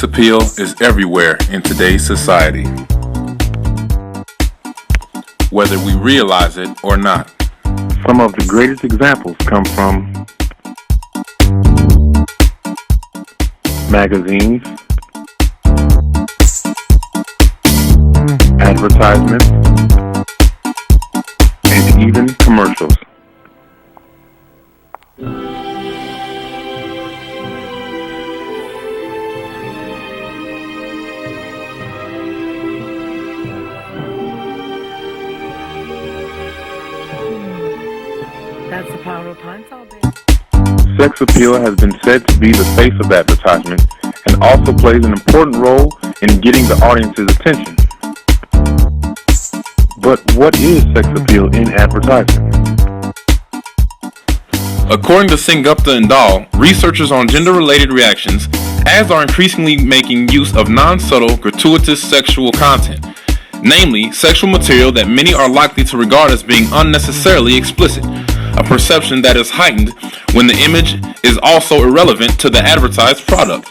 Sex appeal is everywhere in today's society, whether we realize it or not. Some of the greatest examples come from magazines, advertisements, and even commercials. That's the power of Pine-Sol, baby. Sex appeal has been said to be the face of advertisement and also plays an important role in getting the audience's attention. But what is sex appeal in advertisement? According to Sengupta and Dahl, researchers on gender-related reactions, ads are increasingly making use of non-subtle, gratuitous sexual content, namely sexual material that many are likely to regard as being unnecessarily explicit, a perception that is heightened when the image is also irrelevant to the advertised product.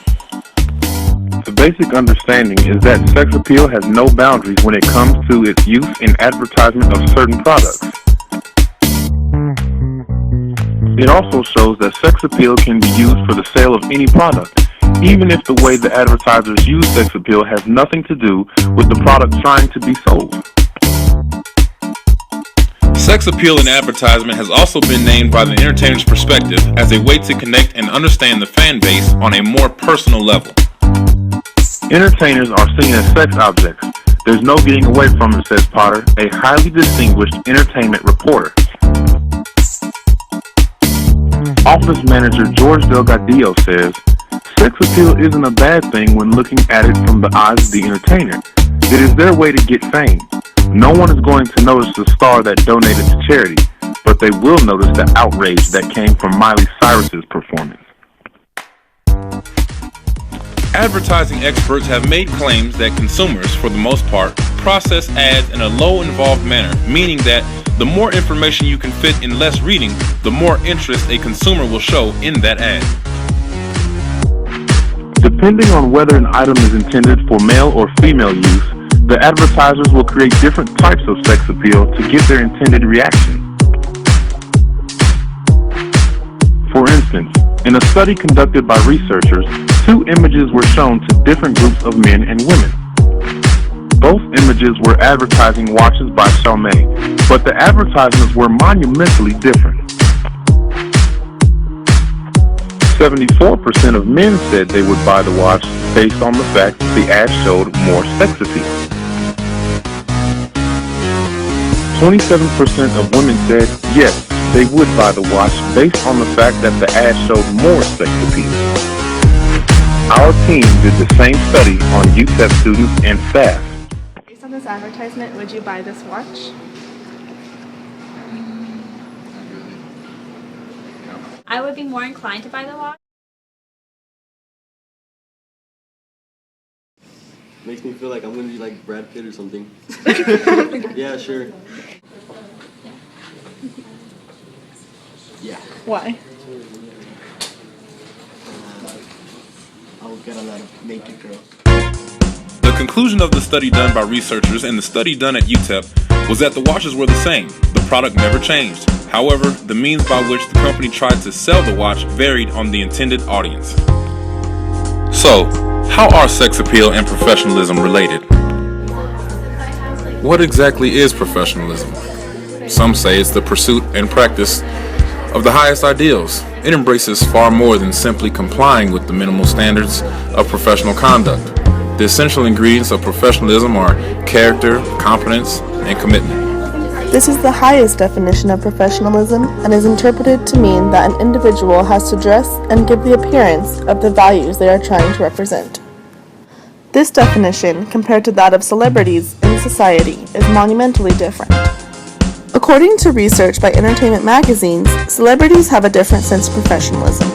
The basic understanding is that sex appeal has no boundaries when it comes to its use in advertisement of certain products. It also shows that sex appeal can be used for the sale of any product, even if the way the advertisers use sex appeal has nothing to do with the product trying to be sold. Sex appeal in advertisement has also been named by the entertainer's perspective as a way to connect and understand the fan base on a more personal level. Entertainers are seen as sex objects. There's no getting away from it, says Potter, a highly distinguished entertainment reporter. Office manager George Delgadillo says, sex appeal isn't a bad thing when looking at it from the eyes of the entertainer. It is their way to get fame. No one is going to notice the star that donated to charity, but they will notice the outrage that came from Miley Cyrus's performance. Advertising experts have made claims that consumers, for the most part, process ads in a low-involved manner, meaning that the more information you can fit in less reading, the more interest a consumer will show in that ad. Depending on whether an item is intended for male or female use, the advertisers will create different types of sex appeal to get their intended reaction. For instance, in a study conducted by researchers, two images were shown to different groups of men and women. Both images were advertising watches by Xiaomi, but the advertisements were monumentally different. 74% of men said they would buy the watch based on the fact that the ad showed more sex appeal. 27% of women said yes, they would buy the watch based on the fact that the ad showed more sex appeal. Our team did the same study on UTEP students and staff. Based on this advertisement, would you buy this watch? I would be more inclined to buy the watch. Makes me feel like I'm gonna be like Brad Pitt or something. Yeah, sure. Yeah. Why? I'll get a lot of naked girls. The conclusion of the study done by researchers and the study done at UTEP was that the watches were the same. The product never changed. However, the means by which the company tried to sell the watch varied on the intended audience. So, how are sex appeal and professionalism related? What exactly is professionalism? Some say it's the pursuit and practice of the highest ideals. It embraces far more than simply complying with the minimal standards of professional conduct. The essential ingredients of professionalism are character, competence, and commitment. This is the highest definition of professionalism and is interpreted to mean that an individual has to dress and give the appearance of the values they are trying to represent. This definition, compared to that of celebrities in society, is monumentally different. According to research by entertainment magazines, celebrities have a different sense of professionalism.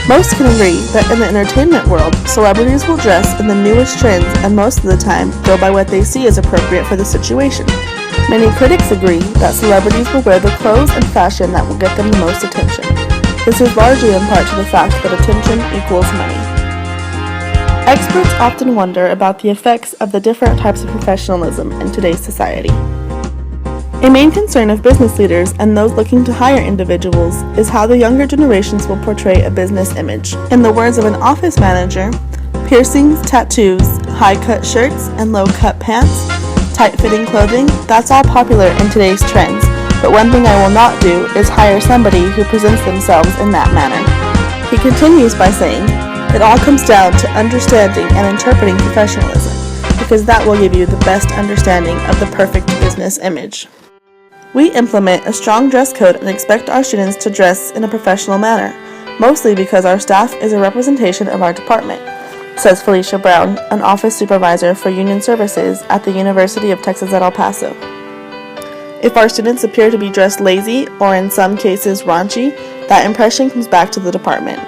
Most can agree that in the entertainment world, celebrities will dress in the newest trends and most of the time go by what they see as appropriate for the situation. Many critics agree that celebrities will wear the clothes and fashion that will get them the most attention. This is largely in part to the fact that attention equals money. Experts often wonder about the effects of the different types of professionalism in today's society. A main concern of business leaders and those looking to hire individuals is how the younger generations will portray a business image. In the words of an office manager, piercings, tattoos, high-cut shirts, and low-cut pants, tight-fitting clothing, that's all popular in today's trends, but one thing I will not do is hire somebody who presents themselves in that manner. He continues by saying, it all comes down to understanding and interpreting professionalism, because that will give you the best understanding of the perfect business image. We implement a strong dress code and expect our students to dress in a professional manner, mostly because our staff is a representation of our department, says Felicia Brown, an office supervisor for Union Services at the University of Texas at El Paso. If our students appear to be dressed lazy, or in some cases raunchy, that impression comes back to the department.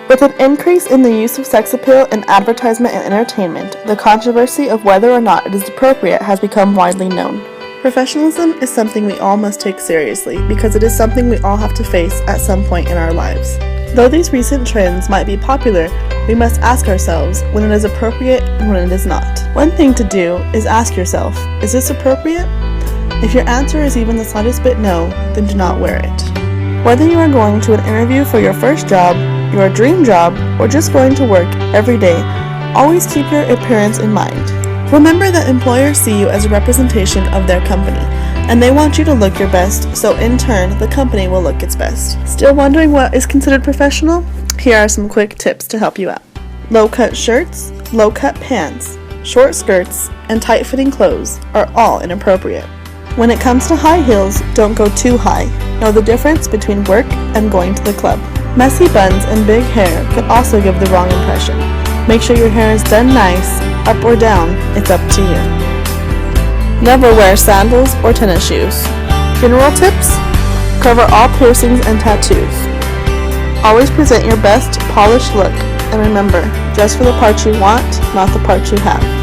With an increase in the use of sex appeal in advertisement and entertainment, the controversy of whether or not it is appropriate has become widely known. Professionalism is something we all must take seriously because it is something we all have to face at some point in our lives. Though these recent trends might be popular, we must ask ourselves when it is appropriate and when it is not. One thing to do is ask yourself, is this appropriate? If your answer is even the slightest bit no, then do not wear it. Whether you are going to an interview for your first job, your dream job, or just going to work every day, always keep your appearance in mind. Remember that employers see you as a representation of their company, and they want you to look your best, so in turn, the company will look its best. Still wondering what is considered professional? Here are some quick tips to help you out. Low-cut shirts, low-cut pants, short skirts, and tight-fitting clothes are all inappropriate. When it comes to high heels, don't go too high. Know the difference between work and going to the club. Messy buns and big hair could also give the wrong impression. Make sure your hair is done nice, up or down, it's up to you. Never wear sandals or tennis shoes. General tips: cover all piercings and tattoos. Always present your best, polished look, and remember, dress for the part you want, not the part you have.